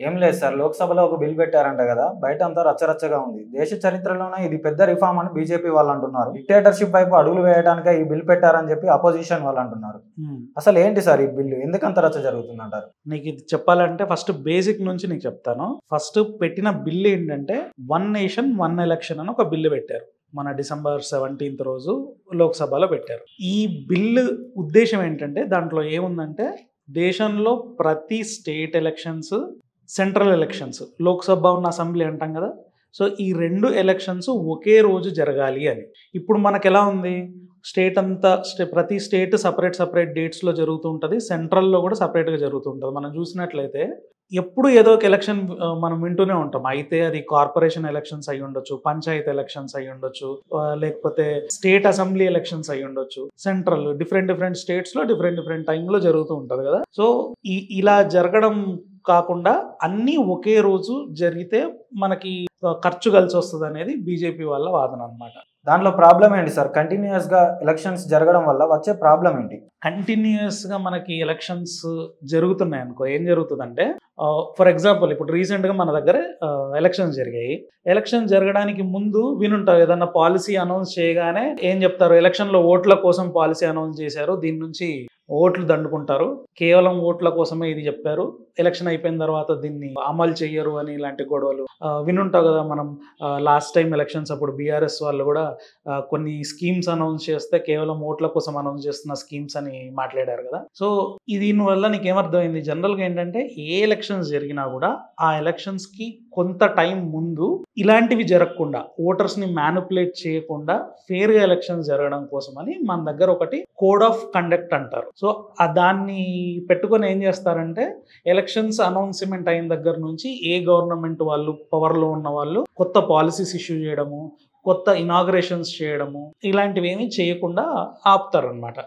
ఏం లేదు సార్. లోక్‌సభలో ఒక బిల్ పెట్టారంట గదా! బయటంతా రచ్చరచ్చగా ఉంది. దేశ చరిత్రలోనే ఇది పెద్ద రిఫార్మ్ అని బీజేపీ వాళ్ళంటున్నారు. డిక్టేటర్‌షిప్ వైపు అడుగులు వేయడానికే ఈ బిల్ పెట్టారని చెప్పి అపోజిషన్ వాళ్ళంటున్నారు. అసలేంటి సార్ ఈ బిల్లు? ఎందుకంత రచ్చ జరుగుతుందంటారు? నీకు ఇది చెప్పాలంటే ఫస్ట్ బేసిక్ నుంచి నీకు చెప్తాను. ఫస్ట్ పెట్టిన బిల్ ఏంటంటే 'వన్ నేషన్ వన్ ఎలక్షన్' అని ఒక బిల్లు పెట్టారు. మన డిసెంబర్ 17th రోజు లోక్‌సభలో పెట్టారు. ఈ బిల్లు ఉద్దేశ్యం ఏంటంటే దాంట్లో ఏముందంటే దేశంలో ప్రతి state elections, central elections, Lok Sabha ఉన్న అసెంబ్లీ అంటాం కదా, సో ఈ 2 ఎలక్షన్స్ ఒకే రోజు జరగాలి అని. ఇప్పుడు మనకెలా ఉంది, స్టేట్ అంతా ప్రతి స్టేట్ సపరేట్ డేట్స్లో జరుగుతూ ఉంటుంది, సెంట్రల్లో కూడా సపరేట్గా జరుగుతూ ఉంటుంది. మనం చూసినట్లయితే ఎప్పుడు ఏదో ఒక ఎలక్షన్ మనం వింటూనే ఉంటాం. అయితే అది కార్పొరేషన్ ఎలక్షన్స్ అయి ఉండొచ్చు, పంచాయత్ ఎలక్షన్స్ అయి ఉండొచ్చు, లేకపోతే స్టేట్ అసెంబ్లీ ఎలక్షన్స్ అయి ఉండొచ్చు. సెంట్రల్ డిఫరెంట్ స్టేట్స్లో డిఫరెంట్ టైంలో జరుగుతూ ఉంటుంది కదా. సో ఇలా జరగడం కాకుండా అన్నీ ఒకే రోజు జరిగితే మనకి ఖర్చు కలిసి వస్తుంది అనేది బీజేపీ వాళ్ళ వాదన అనమాట. దాంట్లో ప్రాబ్లం ఏంటి సార్? కంటిన్యూస్‌గా ఎలక్షన్స్ జరగడం వల్ల వచ్చే ప్రాబ్లం ఏంటి? కంటిన్యూస్‌గా మనకి ఎలక్షన్స్ జరుగుతున్నాయి అనుకో, ఏం జరుగుతుందంటే ఫర్ ఎగ్జాంపుల్ ఇప్పుడు రీసెంట్‌గా మన దగ్గర ఎలక్షన్స్ జరిగాయి. ఎలక్షన్ జరగడానికి ముందు వినుంటావు, ఏదన్నా పాలసీ అనౌన్స్ చేయగానే ఏం చెప్తారు, ఎలక్షన్లో ఓట్ల కోసం పాలసీ అనౌన్స్ చేశారు, దీని నుంచి ఓట్లు దండుకుంటారు, కేవలం ఓట్ల కోసమే ఇది చెప్పారు, ఎలక్షన్ అయిపోయిన తర్వాత దీన్ని అమలు చెయ్యరు అని ఇలాంటి గొడవలు వినుంటావు కదా. మనం లాస్ట్ టైం ఎలక్షన్స్ అప్పుడు బీఆర్ఎస్ వాళ్ళు కూడా కొన్ని స్కీమ్స్ అనౌన్స్ చేస్తే కేవలం ఓట్ల కోసం అనౌన్స్ చేస్తున్న స్కీమ్స్ అని మాట్లాడారు కదా. సో దీనివల్ల నీకు ఏమర్థమైంది, జనరల్గా ఏంటంటే ఏ ఎలక్షన్స్ జరిగినా కూడా ఆ ఎలక్షన్స్కి కొంత టైం ముందు ఇలాంటివి జరగకుండా, ఓటర్స్ని మ్యానిపులేట్ చేయకుండా ఫేర్గా ఎలక్షన్స్ జరగడం కోసం అని మన దగ్గర ఒకటి కోడ్ ఆఫ్ కండక్ట్ అంటారు. సో దాన్ని పెట్టుకొని ఏం చేస్తారంటే ఎలక్షన్స్ అనౌన్స్మెంట్ అయిన దగ్గర నుంచి ఏ గవర్నమెంట్ వాళ్ళు, పవర్లో ఉన్న వాళ్ళు కొత్త పాలసీస్ ఇష్యూ చేయడము, కొత్త ఇనాగ్రేషన్స్ చేయడము, ఇలాంటివి ఏమీ చేయకుండా ఆపుతారనమాట.